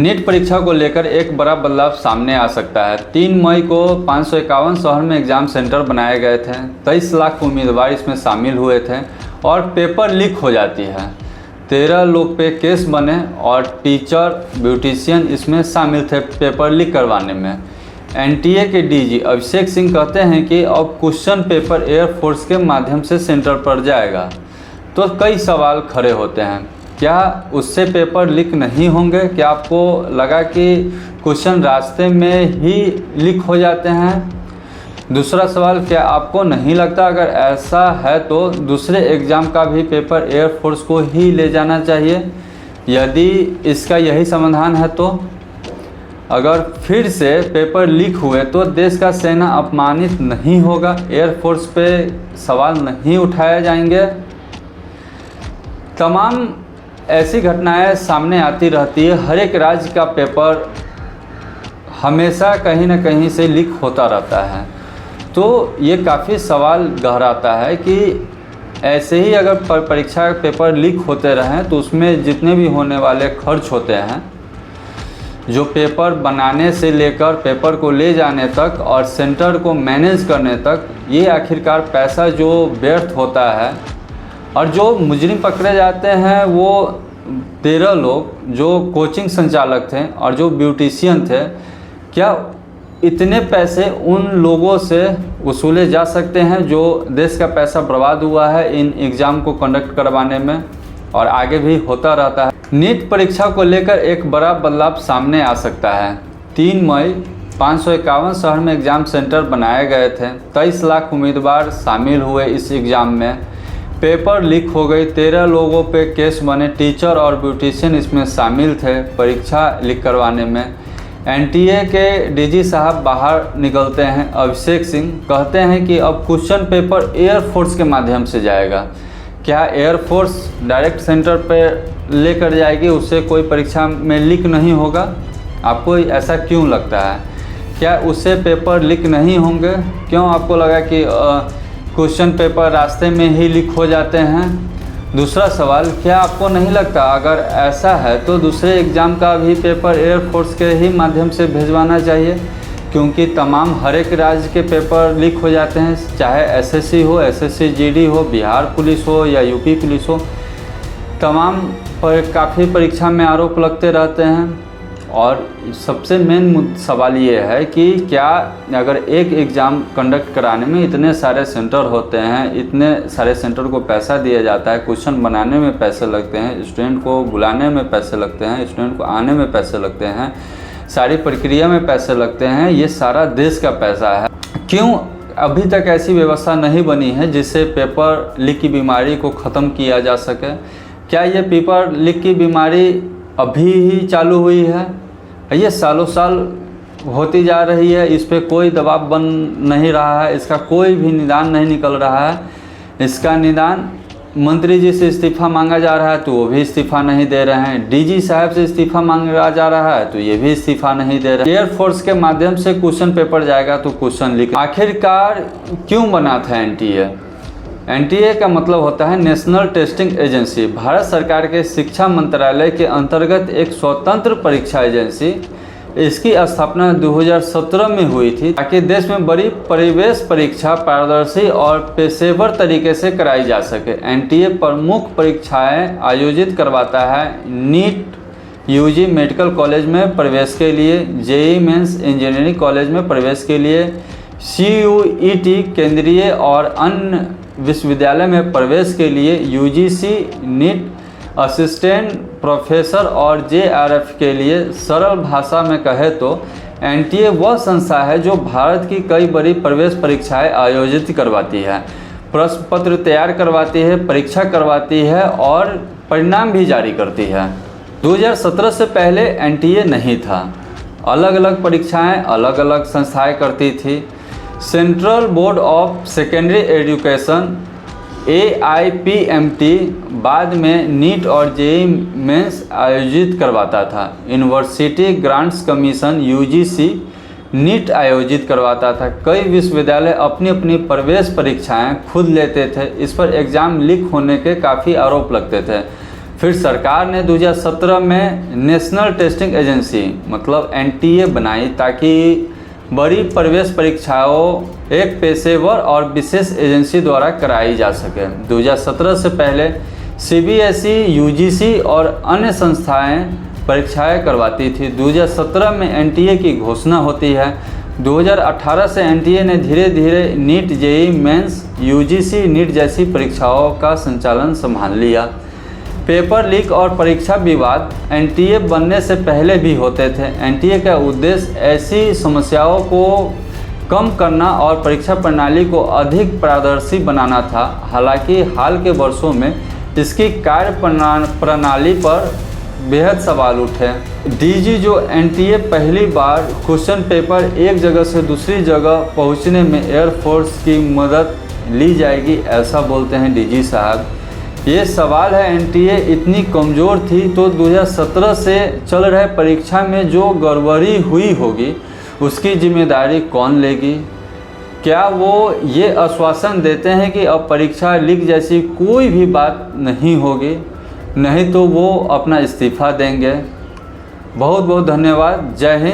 NEET परीक्षा को लेकर एक बड़ा बदलाव सामने आ सकता है। 3 मई को 551 शहर में एग्ज़ाम सेंटर बनाए गए थे। 23 लाख उम्मीदवार इसमें शामिल हुए थे और पेपर लीक हो जाती है। 13 लोग पे केस बने और टीचर, ब्यूटिशियन इसमें शामिल थे पेपर लीक करवाने में। एनटीए के डीजी अभिषेक सिंह कहते हैं कि अब क्वेश्चन पेपर एयरफोर्स के माध्यम से सेंटर पर जाएगा। तो कई सवाल खड़े होते हैं, क्या उससे पेपर लीक नहीं होंगे? क्या आपको लगा कि क्वेश्चन रास्ते में ही लीक हो जाते हैं? दूसरा सवाल, क्या आपको नहीं लगता अगर ऐसा है तो दूसरे एग्ज़ाम का भी पेपर एयरफोर्स को ही ले जाना चाहिए? यदि इसका यही समाधान है तो अगर फिर से पेपर लीक हुए तो देश का सेना अपमानित नहीं होगा? एयरफोर्स पे सवाल नहीं उठाए जाएंगे? तमाम ऐसी घटनाएं सामने आती रहती है। हर एक राज्य का पेपर हमेशा कहीं ना कहीं से लीक होता रहता है। तो ये काफ़ी सवाल गहराता है कि ऐसे ही अगर परीक्षा पेपर लीक होते रहें तो उसमें जितने भी होने वाले खर्च होते हैं, जो पेपर बनाने से लेकर पेपर को ले जाने तक और सेंटर को मैनेज करने तक, ये आखिरकार पैसा जो व्यर्थ होता है। और जो मुजरिम पकड़े जाते हैं वो 13 लोग जो कोचिंग संचालक थे और जो ब्यूटिशियन थे, क्या इतने पैसे उन लोगों से वसूले जा सकते हैं जो देश का पैसा बर्बाद हुआ है इन एग्ज़ाम को कंडक्ट करवाने में और आगे भी होता रहता है। नीट परीक्षा को लेकर एक बड़ा बदलाव सामने आ सकता है। 3 मई 551 शहर में एग्ज़ाम सेंटर बनाए गए थे। 23 लाख उम्मीदवार शामिल हुए इस एग्ज़ाम में। पेपर लीक हो गई, 13 लोगों पे केस बने। टीचर और ब्यूटिशियन इसमें शामिल थे परीक्षा लीक करवाने में। एनटीए के डीजी साहब बाहर निकलते हैं। अभिषेक सिंह कहते हैं कि अब क्वेश्चन पेपर एयरफोर्स के माध्यम से जाएगा। क्या एयरफोर्स डायरेक्ट सेंटर पर लेकर जाएगी, उससे कोई परीक्षा में लीक नहीं होगा? आपको ऐसा क्यों लगता है? क्या उससे पेपर लीक नहीं होंगे? क्यों आपको लगा कि क्वेश्चन पेपर रास्ते में ही लीक हो जाते हैं? दूसरा सवाल, क्या आपको नहीं लगता अगर ऐसा है तो दूसरे एग्ज़ाम का भी पेपर एयरफोर्स के ही माध्यम से भेजवाना चाहिए? क्योंकि तमाम हर एक राज्य के पेपर लीक हो जाते हैं, चाहे एसएससी हो, एसएससी जीडी हो, बिहार पुलिस हो या यूपी पुलिस हो। तमाम पर काफ़ी परीक्षा में आरोप लगते रहते हैं। और सबसे मेन सवाल ये है कि क्या अगर एक एग्ज़ाम कंडक्ट कराने में इतने सारे सेंटर होते हैं, इतने सारे सेंटर को पैसा दिया जाता है, क्वेश्चन बनाने में पैसे लगते हैं, स्टूडेंट को बुलाने में पैसे लगते हैं, स्टूडेंट को आने में पैसे लगते हैं, सारी प्रक्रिया में पैसे लगते हैं, ये सारा देश का पैसा है। क्यों अभी तक ऐसी व्यवस्था नहीं बनी है जिससे पेपर लीक की बीमारी को ख़त्म किया जा सके? क्या ये पेपर लीक की बीमारी अभी ही चालू हुई है? ये सालों साल होती जा रही है, इस पर कोई दबाव बन नहीं रहा है, इसका कोई भी निदान नहीं निकल रहा है। इसका निदान मंत्री जी से इस्तीफ़ा मांगा जा रहा है तो वो भी इस्तीफ़ा नहीं दे रहे हैं। डीजी साहब से इस्तीफ़ा मांगा जा रहा है तो ये भी इस्तीफ़ा नहीं दे रहे हैं। एयरफोर्स के माध्यम से क्वेश्चन पेपर जाएगा तो क्वेश्चन लीक आखिरकार क्यों बना था एनटीए? एनटीए का मतलब होता है नेशनल टेस्टिंग एजेंसी। भारत सरकार के शिक्षा मंत्रालय के अंतर्गत एक स्वतंत्र परीक्षा एजेंसी। इसकी स्थापना 2017 में हुई थी ताकि देश में बड़ी प्रवेश परीक्षा पारदर्शी और पेशेवर तरीके से कराई जा सके। एनटीए प्रमुख परीक्षाएं आयोजित करवाता है। नीट यूजी मेडिकल कॉलेज में प्रवेश के लिए, जेईई मेंस इंजीनियरिंग कॉलेज में प्रवेश के लिए, सीयूईटी केंद्रीय और अन्य विश्वविद्यालय में प्रवेश के लिए, यूजीसी नीट असिस्टेंट प्रोफेसर और जेआरएफ के लिए। सरल भाषा में कहे तो एनटीए वह संस्था है जो भारत की कई बड़ी प्रवेश परीक्षाएं आयोजित करवाती है, प्रश्न पत्र तैयार करवाती है, परीक्षा करवाती है और परिणाम भी जारी करती है। 2017 से पहले एनटीए नहीं था। अलग अलग परीक्षाएं अलग अलग संस्थाएं करती थी। Central board of secondary education AIPMT बाद में नीट और जेईई मेंस आयोजित करवाता था। University grants commission UGC NET आयोजित करवाता था। कई विश्वविद्यालय अपनी अपनी प्रवेश परीक्षाएं खुद लेते थे। इस पर एग्ज़ाम लीक होने के काफ़ी आरोप लगते थे। फिर सरकार ने 2017 में नेशनल टेस्टिंग एजेंसी मतलब NTA बनाई ताकि बड़ी प्रवेश परीक्षाओं एक पेशेवर और विशेष एजेंसी द्वारा कराई जा सके। 2017 से पहले CBSE, UGC और अन्य संस्थाएं परीक्षाएं करवाती थी। 2017 में NTA की घोषणा होती है। 2018 से NTA ने धीरे धीरे NEET, JEE mains, UGC NET जैसी परीक्षाओं का संचालन संभाल लिया। पेपर लीक और परीक्षा विवाद NTA बनने से पहले भी होते थे। NTA का उद्देश्य ऐसी समस्याओं को कम करना और परीक्षा प्रणाली को अधिक पारदर्शी बनाना था। हालांकि हाल के वर्षों में इसकी कार्य प्रणाली पर बेहद सवाल उठे। DG जो NTA पहली बार क्वेश्चन पेपर एक जगह से दूसरी जगह पहुंचने में एयरफोर्स की मदद ली जाएगी, ऐसा बोलते हैं DG साहब। ये सवाल है, NTA इतनी कमज़ोर थी तो 2017 से चल रहे परीक्षा में जो गड़बड़ी हुई होगी उसकी जिम्मेदारी कौन लेगी? क्या वो ये आश्वासन देते हैं कि अब परीक्षा लीक जैसी कोई भी बात नहीं होगी? नहीं तो वो अपना इस्तीफ़ा देंगे। बहुत बहुत धन्यवाद। जय हिंद।